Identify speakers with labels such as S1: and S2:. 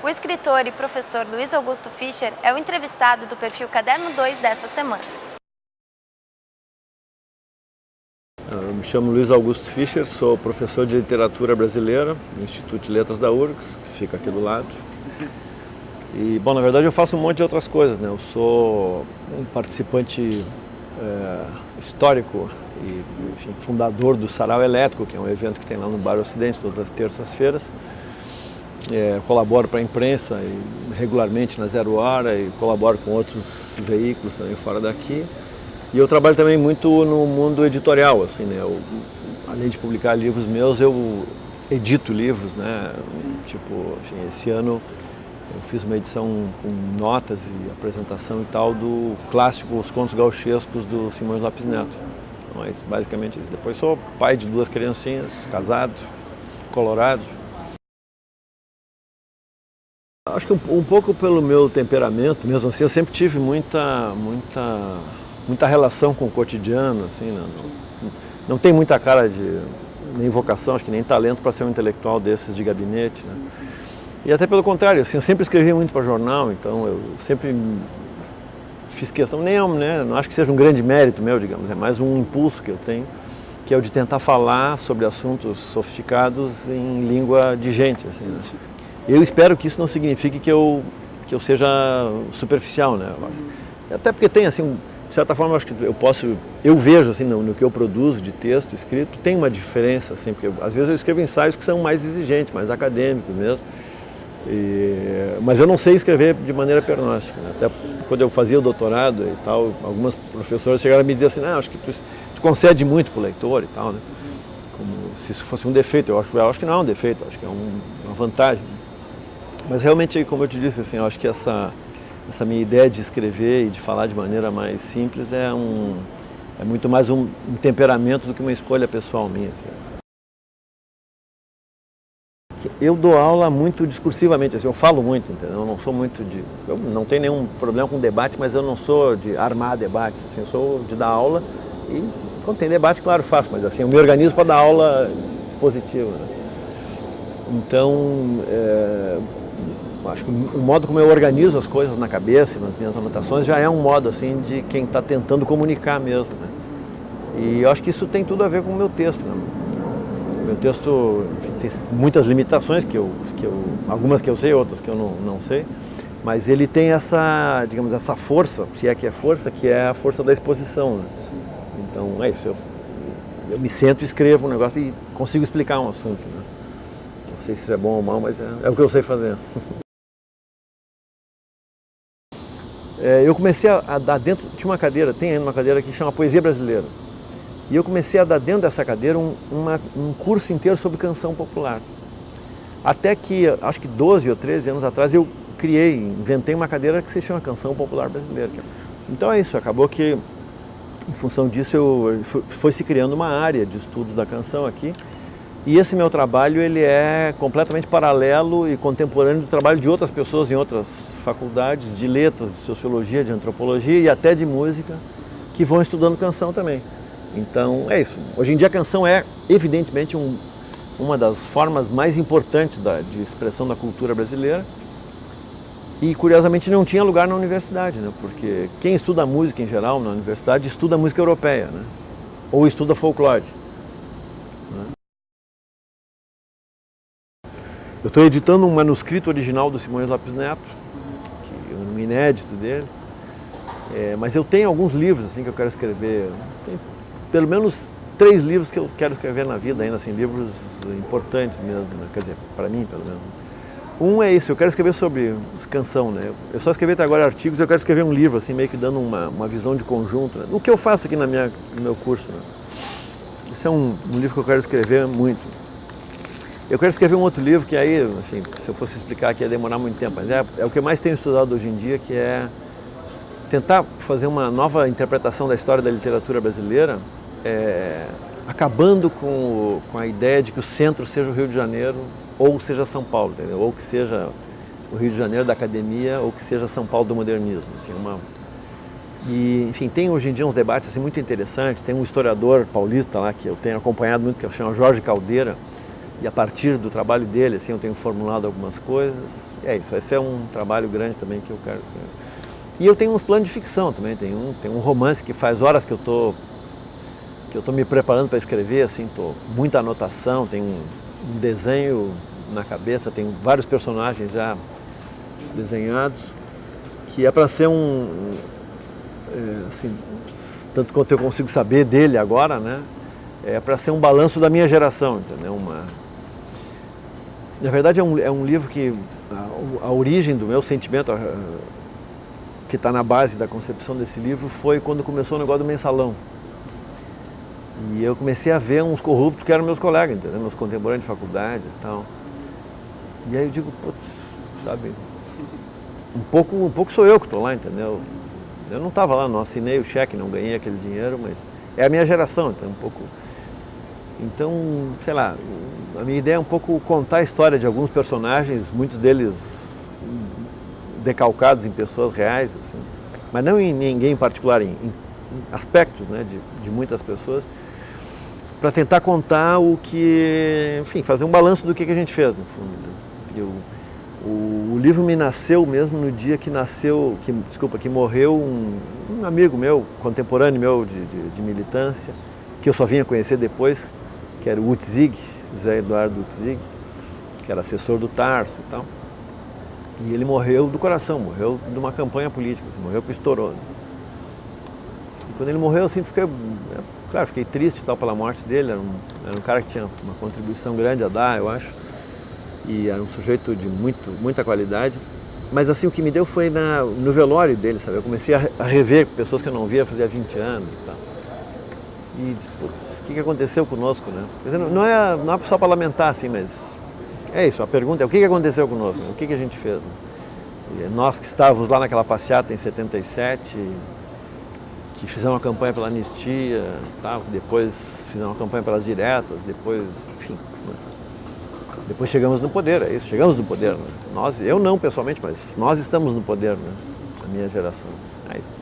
S1: O escritor e professor Luiz Augusto Fischer é o entrevistado do perfil Caderno 2 dessa semana.
S2: Eu me chamo Luiz Augusto Fischer, sou professor de literatura brasileira no Instituto de Letras da URGS, que fica aqui do lado. E, bom, na verdade eu faço um monte de outras coisas, né? Eu sou um participante histórico e, enfim, fundador do Sarau Elétrico, que é um evento que tem lá no Bairro Ocidente todas as terças-feiras. Colaboro para a imprensa regularmente na Zero Hora e colaboro com outros veículos também fora daqui. E eu trabalho também muito no mundo editorial, assim, né? Além de publicar livros meus, eu edito livros, né? Tipo, enfim, esse ano eu fiz uma edição com notas e apresentação e tal do clássico Os Contos Gauchescos do Simões Lopes Neto. Mas basicamente isso. Depois sou pai de 2 criancinhas, casado, colorado. Acho que um pouco pelo meu temperamento, mesmo assim, eu sempre tive muita relação com o cotidiano, assim, não tem muita cara de nem vocação, acho que nem talento para ser um intelectual desses de gabinete, né? E até pelo contrário, assim, eu sempre escrevi muito para jornal, então eu sempre fiz questão, não acho que seja um grande mérito meu, digamos, é mais um impulso que eu tenho, que é o de tentar falar sobre assuntos sofisticados em língua de gente, assim, né? Eu espero que isso não signifique que eu seja superficial, né? Até porque tem, assim, de certa forma, acho que eu vejo, assim, no que eu produzo de texto escrito, tem uma diferença, assim, porque às vezes eu escrevo ensaios que são mais exigentes, mais acadêmicos mesmo, mas eu não sei escrever de maneira pernóstica, né? Até quando eu fazia o doutorado e tal, algumas professoras chegaram a me dizer assim, acho que tu concede muito para o leitor e tal, né? Como se isso fosse um defeito. Eu acho que não é um defeito, acho que é uma vantagem. Mas realmente, como eu te disse, assim, eu acho que essa minha ideia de escrever e de falar de maneira mais simples é muito mais um temperamento do que uma escolha pessoal minha, assim. Eu dou aula muito discursivamente, assim, eu falo muito, entendeu? Eu não sou muito eu não tenho nenhum problema com debate, mas eu não sou de armar debate, assim, eu sou de dar aula e quando tem debate, claro, faço, mas assim, eu me organizo para dar aula expositiva, né? Então, acho que o modo como eu organizo as coisas na cabeça, nas minhas anotações, já é um modo assim de quem está tentando comunicar mesmo, né? E eu acho que isso tem tudo a ver com o meu texto, né? O meu texto, enfim, tem muitas limitações, algumas que eu sei, outras que eu não sei, mas ele tem essa, digamos, essa força, se é que é força, que é a força da exposição, né? Então é isso, eu me sento e escrevo um negócio e consigo explicar um assunto, né? Não sei se isso é bom ou mal, mas é o que eu sei fazer. Eu comecei a dar dentro, tinha uma cadeira, tem ainda uma cadeira que chama Poesia Brasileira. E eu comecei a dar dentro dessa cadeira um curso inteiro sobre canção popular. Até que, acho que 12 ou 13 anos atrás, eu inventei uma cadeira que se chama Canção Popular Brasileira. Então é isso, acabou que, em função disso, foi se criando uma área de estudos da canção aqui. E esse meu trabalho, ele é completamente paralelo e contemporâneo do trabalho de outras pessoas em outras faculdades, de letras, de sociologia, de antropologia e até de música, que vão estudando canção também. Então é isso. Hoje em dia a canção é, evidentemente, uma das formas mais importantes de expressão da cultura brasileira. E, curiosamente, não tinha lugar na universidade, né? Porque quem estuda música em geral na universidade estuda música europeia, né? Ou estuda folclore, né? Eu estou editando um manuscrito original do Simões Lopes Neto, que é um inédito dele, mas eu tenho alguns livros assim, que eu quero escrever. Tem pelo menos 3 livros que eu quero escrever na vida ainda, assim, livros importantes mesmo, né? Quer dizer, para mim pelo menos. Um é esse, eu quero escrever sobre canção, né? Eu só escrevi até agora artigos, eu quero escrever um livro, assim, meio que dando uma visão de conjunto, né? O que eu faço aqui no meu curso, né? Esse é um livro que eu quero escrever muito. Eu quero escrever um outro livro que aí, enfim, se eu fosse explicar aqui ia demorar muito tempo, mas é o que eu mais tenho estudado hoje em dia, que é tentar fazer uma nova interpretação da história da literatura brasileira, acabando com a ideia de que o centro seja o Rio de Janeiro ou seja São Paulo, entendeu? Ou que seja o Rio de Janeiro da academia ou que seja São Paulo do modernismo. Assim, E, enfim, tem hoje em dia uns debates assim, muito interessantes. Tem um historiador paulista lá que eu tenho acompanhado muito, que chama Jorge Caldeira, E a partir do trabalho dele, assim, eu tenho formulado algumas coisas. É isso, esse é um trabalho grande também que eu quero. E eu tenho uns planos de ficção também, tem um romance que faz horas que eu tô me preparando para escrever, assim, muita anotação, tem um desenho na cabeça, tem vários personagens já desenhados, que é para ser assim, tanto quanto eu consigo saber dele agora, né? É para ser um balanço da minha geração, entendeu? Na verdade é um livro que a origem do meu sentimento, que está na base da concepção desse livro, foi quando começou o negócio do mensalão. E eu comecei a ver uns corruptos que eram meus colegas, entendeu? Meus contemporâneos de faculdade e tal. E aí eu digo, putz, sabe, um pouco sou eu que estou lá, entendeu? Eu não estava lá, não assinei o cheque, não ganhei aquele dinheiro, mas é a minha geração, então um pouco. Então, sei lá, a minha ideia é um pouco contar a história de alguns personagens, muitos deles decalcados em pessoas reais, assim, mas não em ninguém em particular, em aspectos, né, de muitas pessoas, para tentar contar o que, enfim, fazer um balanço do que a gente fez, no fundo. Né? O livro me nasceu mesmo no dia que que morreu um amigo meu, contemporâneo meu de militância, que eu só vinha conhecer depois, que era o Utzig, José Eduardo Utzig, que era assessor do Tarso e tal. E ele morreu do coração, morreu de uma campanha política, morreu porque estourou. Né? E quando ele morreu, assim, fiquei triste e tal pela morte dele, era um cara que tinha uma contribuição grande a dar, eu acho, e era um sujeito de muita qualidade, mas assim, o que me deu foi no velório dele, sabe, eu comecei a rever pessoas que eu não via fazia 20 anos e tal, e putz, o que aconteceu conosco, né? Não é só para lamentar, assim, mas é isso, a pergunta é o que aconteceu conosco, o que a gente fez, né? E nós que estávamos lá naquela passeata em 77, que fizemos uma campanha pela anistia, tal, depois fizemos uma campanha pelas diretas, depois, enfim, né? Depois chegamos no poder, é isso, chegamos no poder. Né? Eu não pessoalmente, mas nós estamos no poder, né? A minha geração, é isso.